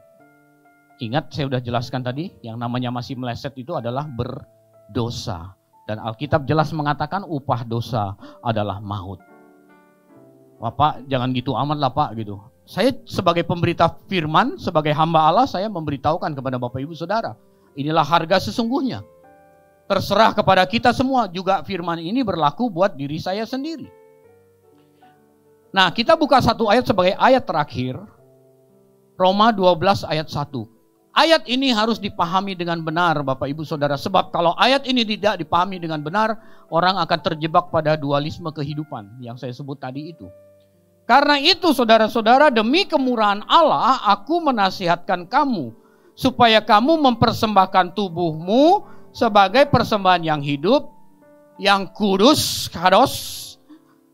Ingat saya sudah jelaskan tadi, yang namanya masih meleset itu adalah berdosa. Dan Alkitab jelas mengatakan upah dosa adalah maut. Bapak jangan gitu amat lah Pak gitu. Saya sebagai pemberita firman, sebagai hamba Allah, saya memberitahukan kepada Bapak Ibu Saudara, inilah harga sesungguhnya. Terserah kepada kita semua, juga firman ini berlaku buat diri saya sendiri. Nah, kita buka satu ayat sebagai ayat terakhir. Roma 12 ayat 1. Ayat ini harus dipahami dengan benar Bapak Ibu Saudara. Sebab kalau ayat ini tidak dipahami dengan benar, orang akan terjebak pada dualisme kehidupan yang saya sebut tadi itu. Karena itu saudara-saudara, demi kemurahan Allah, aku menasihatkan kamu supaya kamu mempersembahkan tubuhmu sebagai persembahan yang hidup, yang kudus, kados,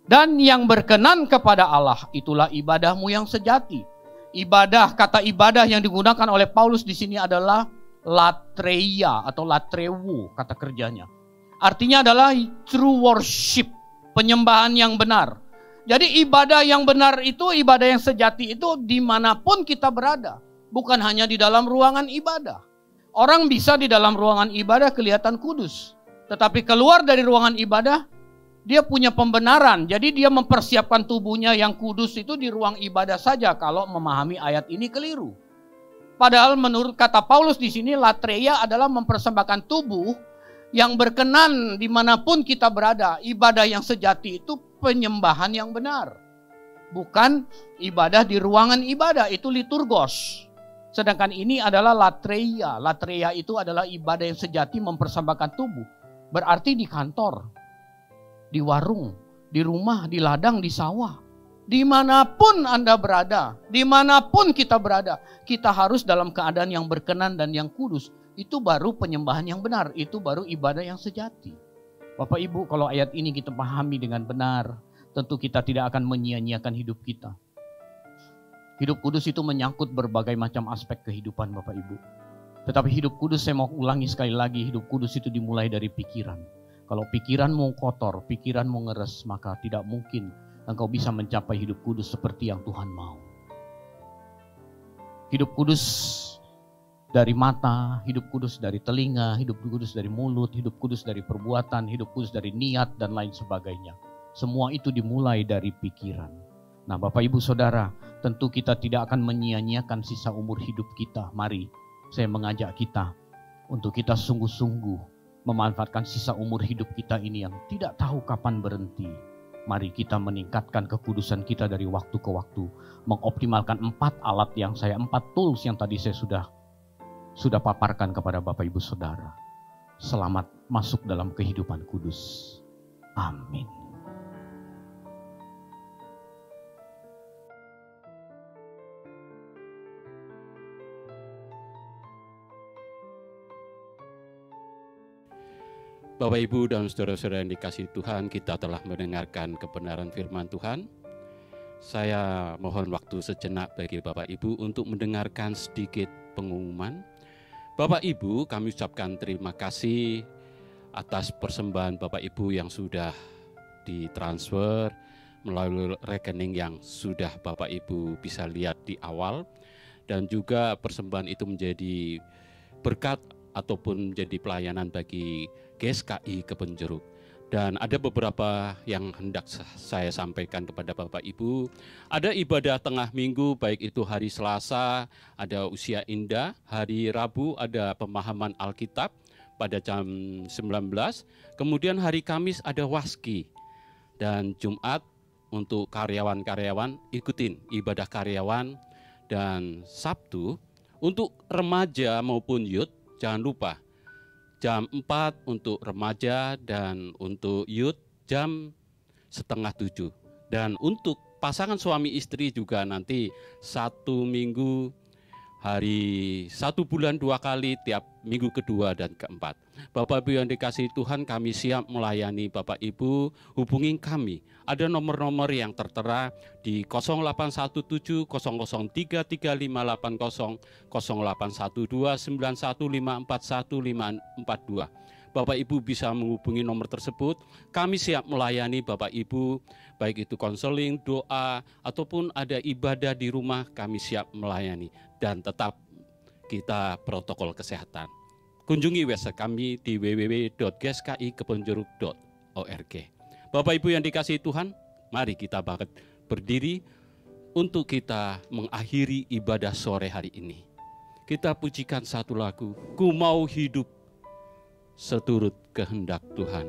dan yang berkenan kepada Allah. Itulah ibadahmu yang sejati. Ibadah, kata ibadah yang digunakan oleh Paulus di sini adalah latreia atau latrewo kata kerjanya. Artinya adalah true worship, penyembahan yang benar. Jadi ibadah yang benar itu, ibadah yang sejati itu dimanapun kita berada. Bukan hanya di dalam ruangan ibadah. Orang bisa di dalam ruangan ibadah kelihatan kudus. Tetapi keluar dari ruangan ibadah, dia punya pembenaran. Jadi dia mempersiapkan tubuhnya yang kudus itu di ruang ibadah saja kalau memahami ayat ini keliru. Padahal menurut kata Paulus di sini, latreia adalah mempersembahkan tubuh yang berkenan dimanapun kita berada. Ibadah yang sejati itu penyembahan yang benar. Bukan ibadah di ruangan ibadah, itu liturgos. Sedangkan ini adalah latreia. Latreia itu adalah ibadah yang sejati mempersembahkan tubuh. Berarti di kantor, di warung, di rumah, di ladang, di sawah. Dimanapun Anda berada, dimanapun kita berada, kita harus dalam keadaan yang berkenan dan yang kudus. Itu baru penyembahan yang benar, itu baru ibadah yang sejati. Bapak Ibu, kalau ayat ini kita pahami dengan benar, tentu kita tidak akan menyia-nyiakan hidup kita. Hidup kudus itu menyangkut berbagai macam aspek kehidupan Bapak Ibu. Tetapi hidup kudus, saya mau ulangi sekali lagi, hidup kudus itu dimulai dari pikiran. Kalau pikiranmu kotor, pikiranmu ngeres, maka tidak mungkin engkau bisa mencapai hidup kudus seperti yang Tuhan mau. Hidup kudus dari mata, hidup kudus dari telinga, hidup kudus dari mulut, hidup kudus dari perbuatan, hidup kudus dari niat, dan lain sebagainya. Semua itu dimulai dari pikiran. Nah Bapak Ibu Saudara, tentu kita tidak akan menyia-nyiakan sisa umur hidup kita. Mari saya mengajak kita untuk kita sungguh-sungguh memanfaatkan sisa umur hidup kita ini yang tidak tahu kapan berhenti. Mari kita meningkatkan kekudusan kita dari waktu ke waktu. Mengoptimalkan 4 alat yang 4 tools yang tadi saya sudah paparkan kepada Bapak Ibu Saudara. Selamat masuk dalam kehidupan kudus. Amin. Bapak Ibu dan saudara-saudara yang dikasihi Tuhan, kita telah mendengarkan kebenaran firman Tuhan. Saya mohon waktu sejenak bagi Bapak Ibu untuk mendengarkan sedikit pengumuman. Bapak Ibu, kami ucapkan terima kasih atas persembahan Bapak Ibu yang sudah ditransfer melalui rekening yang sudah Bapak Ibu bisa lihat di awal. Dan juga persembahan itu menjadi berkat ataupun menjadi pelayanan bagi GSKI Kebonjeruk. Dan ada beberapa yang hendak saya sampaikan kepada Bapak Ibu. Ada ibadah tengah minggu, baik itu hari Selasa ada usia indah, hari Rabu ada pemahaman Alkitab pada jam 19, kemudian hari Kamis ada waski, dan Jumat untuk karyawan-karyawan ikutin ibadah karyawan, dan Sabtu untuk remaja maupun youth jangan lupa jam 4 untuk remaja dan untuk youth jam 6:30. Dan untuk pasangan suami istri juga nanti 1 minggu hari 1 bulan 2 kali tiap minggu kedua dan keempat. Bapak Ibu yang dikasihi Tuhan, kami siap melayani Bapak Ibu. Hubungi kami. Ada nomor-nomor yang tertera di 0817 003 3580 0812 9154 1542. Bapak Ibu bisa menghubungi nomor tersebut. Kami siap melayani Bapak Ibu, baik itu konseling, doa, ataupun ada ibadah di rumah, kami siap melayani. Dan tetap kita protokol kesehatan. Kunjungi website kami di www.gskikebonjeruk.org. Bapak Ibu yang dikasihi Tuhan, mari kita berdiri untuk kita mengakhiri ibadah sore hari ini. Kita pujikan satu lagu, Ku Mau Hidup Seturut Kehendak Tuhan.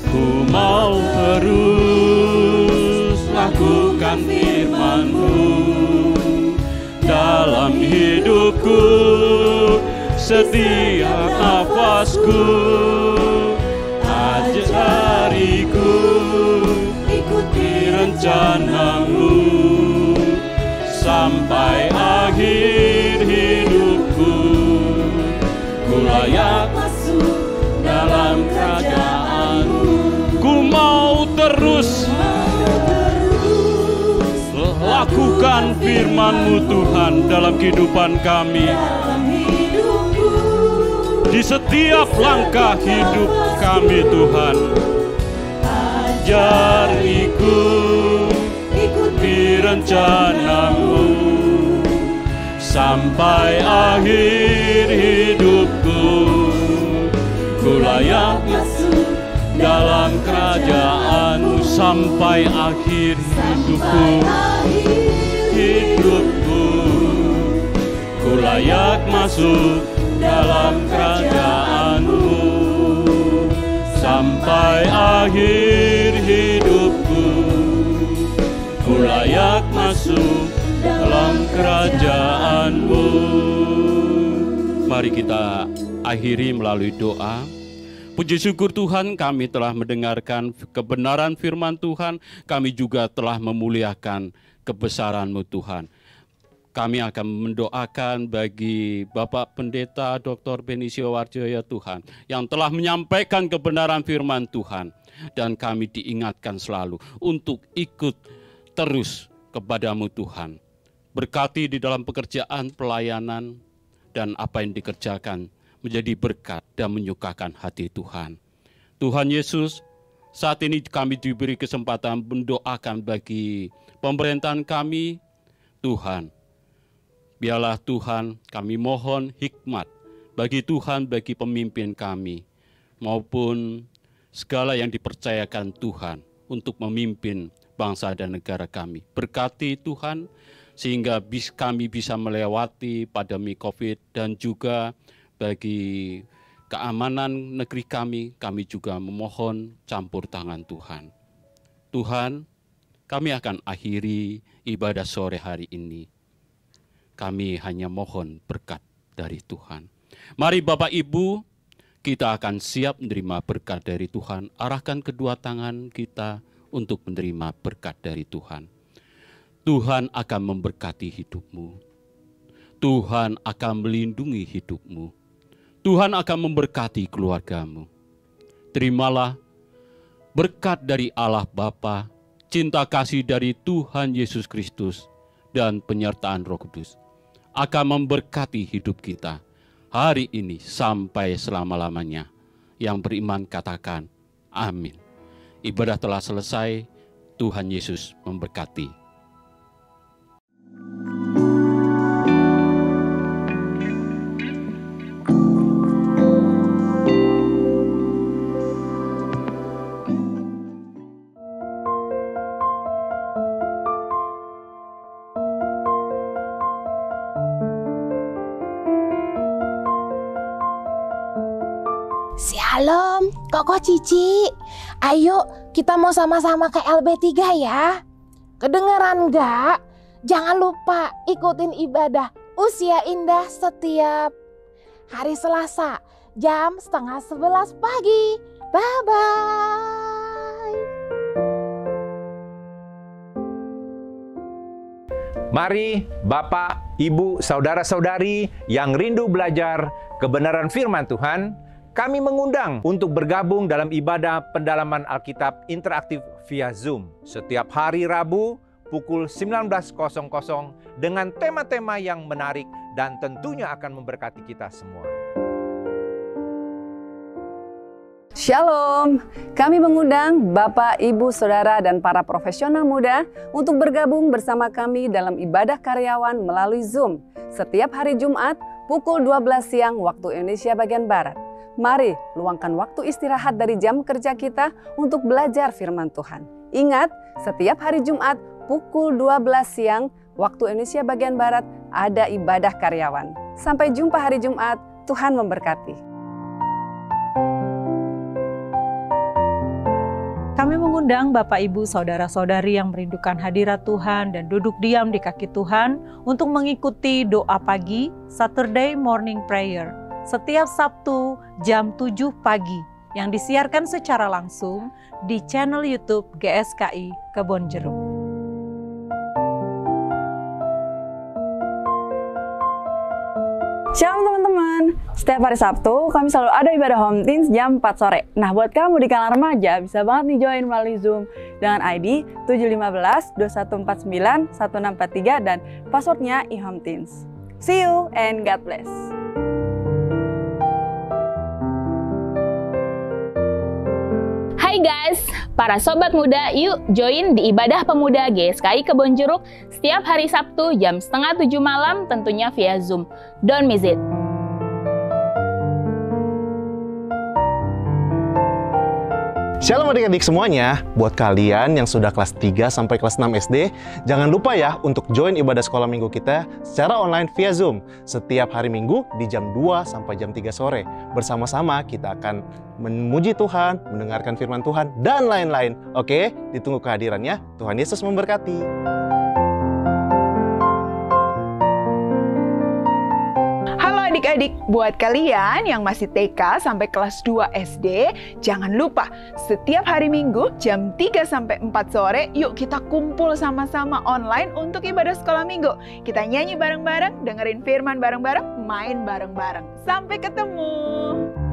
Ku mau terus lakukan firman-Mu dalam hidupku, setiap nafasku. Ajariku ikuti rencana-Mu sampai akhir hidupku. Ku layak masuk dalam kerajaan-Mu. Ku mau terus lakukan firman-Mu Tuhan dalam kehidupan kami. Di setiap langkah hidup kami Tuhan. Ajariku ikuti rencana-Mu sampai akhir hidupku. Ku layak masuk dalam kerajaan-Mu sampai akhir hidupku. Ku layak masuk dalam kerajaan-Mu sampai akhir hidupku. Ku layak masuk dalam kerajaan-Mu. Mari kita akhiri melalui doa. Puji syukur Tuhan, kami telah mendengarkan kebenaran firman Tuhan. Kami juga telah memuliakan kebesaran-Mu Tuhan. Kami akan mendoakan bagi Bapak Pendeta Dr. Benicio Warjoyo Tuhan, yang telah menyampaikan kebenaran firman Tuhan. Dan kami diingatkan selalu untuk ikut terus kepada-Mu Tuhan. Berkati di dalam pekerjaan, pelayanan, dan apa yang dikerjakan menjadi berkat dan menyukakan hati Tuhan. Tuhan Yesus, saat ini kami diberi kesempatan mendoakan bagi pemerintahan kami. Tuhan, biarlah Tuhan, kami mohon hikmat bagi Tuhan, bagi pemimpin kami, maupun segala yang dipercayakan Tuhan untuk memimpin bangsa dan negara kami. Berkati Tuhan, sehingga kami bisa melewati pandemi COVID, dan juga bagi keamanan negeri kami juga memohon campur tangan Tuhan. Tuhan, kami akan akhiri ibadah sore hari ini. Kami hanya mohon berkat dari Tuhan. Mari Bapak Ibu, kita akan siap menerima berkat dari Tuhan. Arahkan kedua tangan kita untuk menerima berkat dari Tuhan. Tuhan akan memberkati hidupmu. Tuhan akan melindungi hidupmu. Tuhan akan memberkati keluargamu. Terimalah berkat dari Allah Bapa, cinta kasih dari Tuhan Yesus Kristus, dan penyertaan Roh Kudus akan memberkati hidup kita hari ini sampai selama-lamanya. Yang beriman katakan amin. Ibadah telah selesai. Tuhan Yesus memberkati. Shalom, Koko Cici. Ayo kita mau sama-sama ke LB3 ya. Kedengeran nggak? Jangan lupa ikutin ibadah Usia Indah setiap hari Selasa jam 10:30 pagi. Bye-bye. Mari Bapak, Ibu, Saudara-saudari yang rindu belajar kebenaran firman Tuhan, kami mengundang untuk bergabung dalam ibadah pendalaman Alkitab interaktif via Zoom setiap hari Rabu pukul 19.00 dengan tema-tema yang menarik dan tentunya akan memberkati kita semua. Shalom, kami mengundang Bapak, Ibu, Saudara, dan para profesional muda untuk bergabung bersama kami dalam ibadah karyawan melalui Zoom setiap hari Jumat pukul 12 siang waktu Indonesia bagian Barat. Mari luangkan waktu istirahat dari jam kerja kita untuk belajar firman Tuhan. Ingat, setiap hari Jumat pukul 12 siang waktu Indonesia bagian Barat ada ibadah karyawan. Sampai jumpa hari Jumat, Tuhan memberkati. Kami mengundang Bapak, Ibu, Saudara-saudari yang merindukan hadirat Tuhan dan duduk diam di kaki Tuhan untuk mengikuti doa pagi Saturday Morning Prayer setiap Sabtu jam 7 pagi yang disiarkan secara langsung di channel YouTube GSKI Kebonjeruk. Shalom teman-teman, setiap hari Sabtu kami selalu ada ibadah Home Teens jam 4 sore. Nah buat kamu di kalangan remaja bisa banget nih join melalui Zoom dengan ID 715-2149-1643 dan passwordnya iHomeTeens. See you and God bless. Hai guys, para sobat muda, yuk join di ibadah pemuda GSKI Kebonjeruk setiap hari Sabtu jam 6:30 malam tentunya via Zoom. Don't miss it. Shalom adik-adik semuanya, buat kalian yang sudah kelas 3 sampai kelas 6 SD, jangan lupa ya untuk join ibadah sekolah minggu kita secara online via Zoom setiap hari Minggu di jam 2 sampai jam 3 sore. Bersama-sama kita akan memuji Tuhan, mendengarkan firman Tuhan, dan lain-lain. Oke, ditunggu kehadirannya. Tuhan Yesus memberkati. Adik-adik, buat kalian yang masih TK sampai kelas 2 SD, jangan lupa setiap hari Minggu jam 3 sampai 4 sore, yuk kita kumpul sama-sama online untuk ibadah sekolah minggu. Kita nyanyi bareng-bareng, dengerin firman bareng-bareng, main bareng-bareng. Sampai ketemu!